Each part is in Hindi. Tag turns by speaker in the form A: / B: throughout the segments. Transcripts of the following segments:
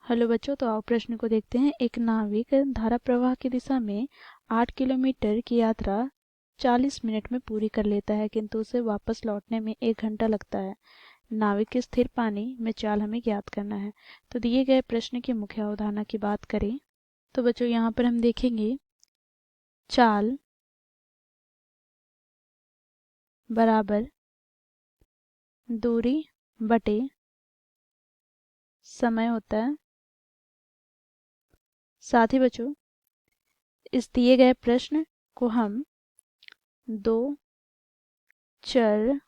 A: हेलो बच्चों, तो आओ प्रश्न को देखते हैं। एक नाविक धारा प्रवाह की दिशा में 8 किलोमीटर की यात्रा 40 मिनट में पूरी कर लेता है, किंतु उसे वापस लौटने में 1 घंटा लगता है। नाविक के स्थिर पानी में चाल हमें ज्ञात करना है। तो दिए गए प्रश्न की मुख्य अवधारणा की बात करें तो बच्चों यहाँ पर हम देखेंगे चाल बराबर दूरी बटे समय होता है। साथ ही बच्चों इस दिए गए प्रश्न को हम दो चर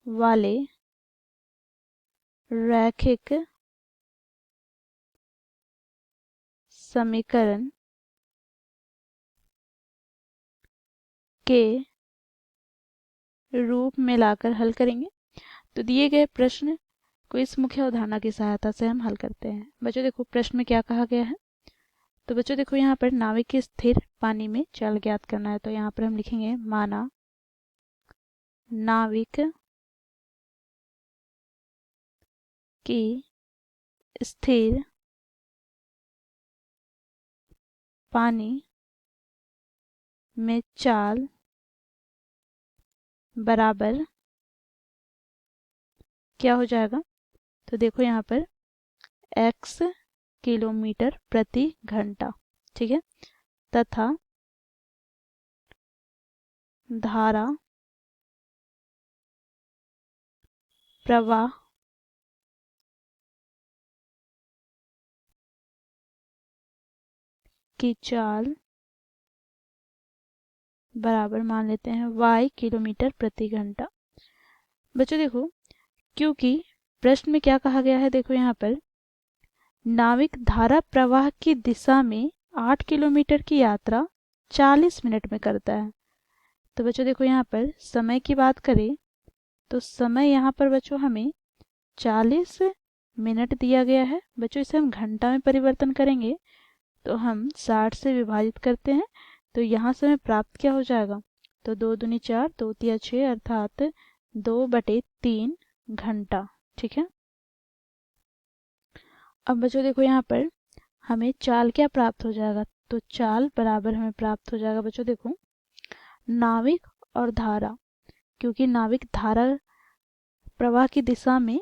A: वाले रैखिक समीकरण के रूप में लाकर हल करेंगे। तो दिए गए प्रश्न को इस मुख्य अवधारणा की सहायता से हम हल करते हैं। बच्चों देखो प्रश्न में क्या कहा गया है। तो बच्चों देखो यहाँ पर नाविक की स्थिर पानी में चाल ज्ञात करना है। तो यहाँ पर हम लिखेंगे माना नाविक की स्थिर पानी में चाल बराबर क्या हो जाएगा। तो देखो यहाँ पर x किलोमीटर प्रति घंटा, ठीक है, तथा धारा प्रवाह की चाल बराबर मान लेते हैं y किलोमीटर प्रति घंटा। बच्चों देखो क्योंकि प्रश्न में क्या कहा गया है, देखो यहाँ पर नाविक धारा प्रवाह की दिशा में 8 किलोमीटर की यात्रा 40 मिनट में करता है। तो बच्चों देखो यहाँ पर समय की बात करें तो समय यहाँ पर बच्चों हमें 40 मिनट दिया गया है। बच्चों इसे हम घंटा में परिवर्तन करेंगे तो हम 60 से विभाजित करते हैं। तो यहाँ से हमें प्राप्त क्या हो जाएगा, तो 2 दूनी 4 2 तिया 6 अर्थात 2/3 घंटा, ठीक है। अब बच्चों देखो यहाँ पर हमें चाल क्या प्राप्त हो जाएगा, तो चाल बराबर हमें प्राप्त हो जाएगा बच्चों देखो नाविक और धारा, क्योंकि नाविक धारा प्रवाह की दिशा में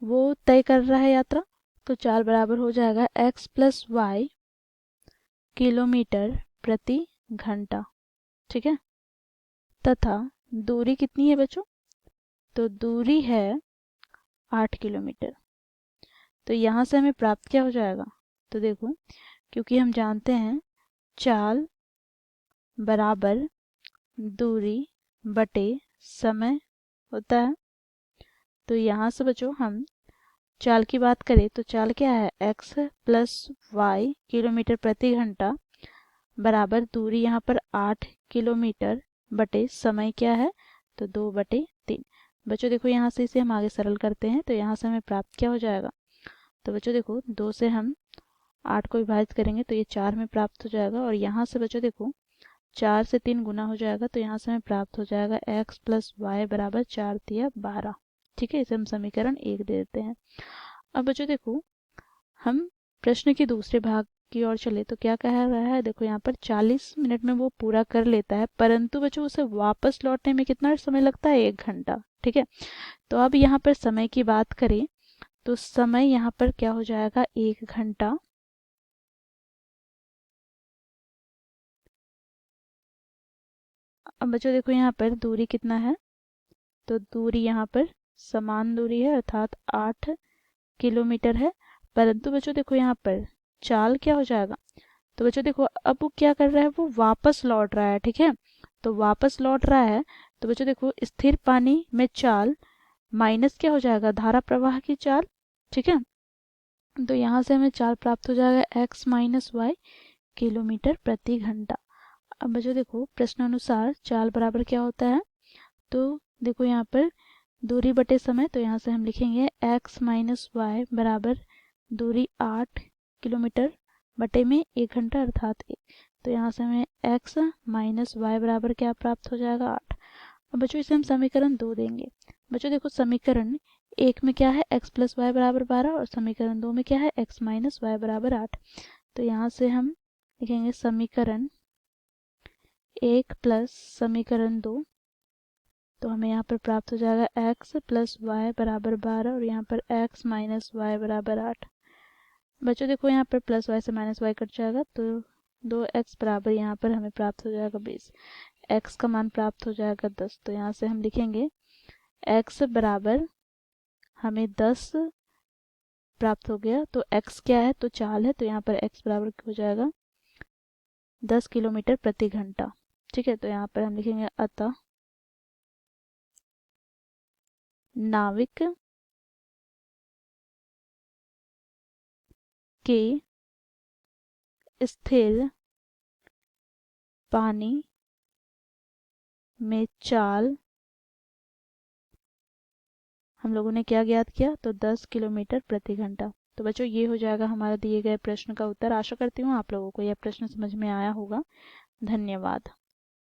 A: वो तय कर रहा है यात्रा, तो चाल बराबर हो जाएगा x + y किलोमीटर प्रति घंटा, ठीक है, तथा दूरी कितनी है बच्चों, तो दूरी है 8 किलोमीटर। तो यहाँ से हमें प्राप्त क्या हो जाएगा, तो देखो क्योंकि हम जानते हैं चाल बराबर दूरी बटे समय होता है। तो यहाँ से बच्चों हम चाल की बात करें तो चाल क्या है x + y किलोमीटर प्रति घंटा बराबर दूरी यहाँ पर 8 किलोमीटर बटे समय क्या है, तो 2/3। बच्चों देखो यहाँ से इसे हम आगे सरल करते हैं तो यहाँ से हमें प्राप्त क्या हो जाएगा, तो बच्चों देखो 2 से हम 8 को विभाजित करेंगे तो ये 4 में प्राप्त हो जाएगा। और यहाँ से बच्चों देखो 4 से 3 गुना हो जाएगा तो यहाँ से हमें प्राप्त हो जाएगा x + y बराबर 4 तिया 12, ठीक है। इसे हम समीकरण 1 दे देते हैं। अब बच्चों देखो हम प्रश्न के दूसरे भाग की ओर चले तो क्या कह रहा है, देखो यहाँ पर 40 मिनट में वो पूरा कर लेता है, परंतु बच्चों उसे वापस लौटने में कितना समय लगता है, 1 घंटा, ठीक है। तो अब यहाँ पर समय की बात करें तो समय यहाँ पर क्या हो जाएगा, 1 घंटा अब बच्चों देखो यहाँ पर दूरी कितना है, तो दूरी यहाँ पर समान दूरी है अर्थात 8 किलोमीटर है, परंतु बच्चों देखो यहाँ पर चाल क्या हो जाएगा, तो बच्चों देखो अब वो क्या कर रहा है, वो वापस लौट रहा है, ठीक है। तो वापस लौट रहा है तो बच्चों देखो स्थिर पानी में चाल माइनस क्या हो जाएगा, धारा प्रवाह की चाल, ठीक है। तो यहाँ से हमें चाल प्राप्त हो जाएगा x - y किलोमीटर प्रति घंटा। अब बच्चों देखो प्रश्नानुसार चाल बराबर क्या होता है, तो देखो यहाँ पर दूरी बटे समय, तो यहाँ से हम लिखेंगे x - y बराबर दूरी 8 किलोमीटर बटे में 1 घंटा अर्थात 1। तो यहाँ से हमें x - y बराबर क्या प्राप्त हो जाएगा, 8। अब बच्चों इसे हम समीकरण 2 देंगे। बच्चों देखो समीकरण एक में क्या है x प्लस वाई बराबर 12 और समीकरण 2 में क्या है x माइनस वाई बराबर 8। तो यहाँ से हम लिखेंगे समीकरण 1 प्लस समीकरण 2। तो हमें यहाँ पर प्राप्त हो जाएगा x प्लस वाई बराबर 12 और यहाँ पर x माइनस वाई बराबर 8। बच्चों देखो यहाँ पर प्लस वाई से माइनस वाई कट जाएगा तो 2x बराबर यहाँ पर हमें प्राप्त हो जाएगा 20। x का मान प्राप्त हो जाएगा 10। तो यहाँ से हम लिखेंगे x बराबर हमें 10 प्राप्त हो गया। तो x क्या है तो चाल है, तो यहाँ पर x बराबर हो जाएगा 10 किलोमीटर प्रति घंटा। ठीक है, तो यहाँ पर हम लिखेंगे अतः नाविक के स्थिर पानी में चाल हम लोगों ने क्या ज्ञात किया तो 10 किलोमीटर प्रति घंटा। तो बच्चों ये हो जाएगा हमारा दिए गए प्रश्न का उत्तर। आशा करती हूँ आप लोगों को यह प्रश्न समझ में आया होगा। धन्यवाद।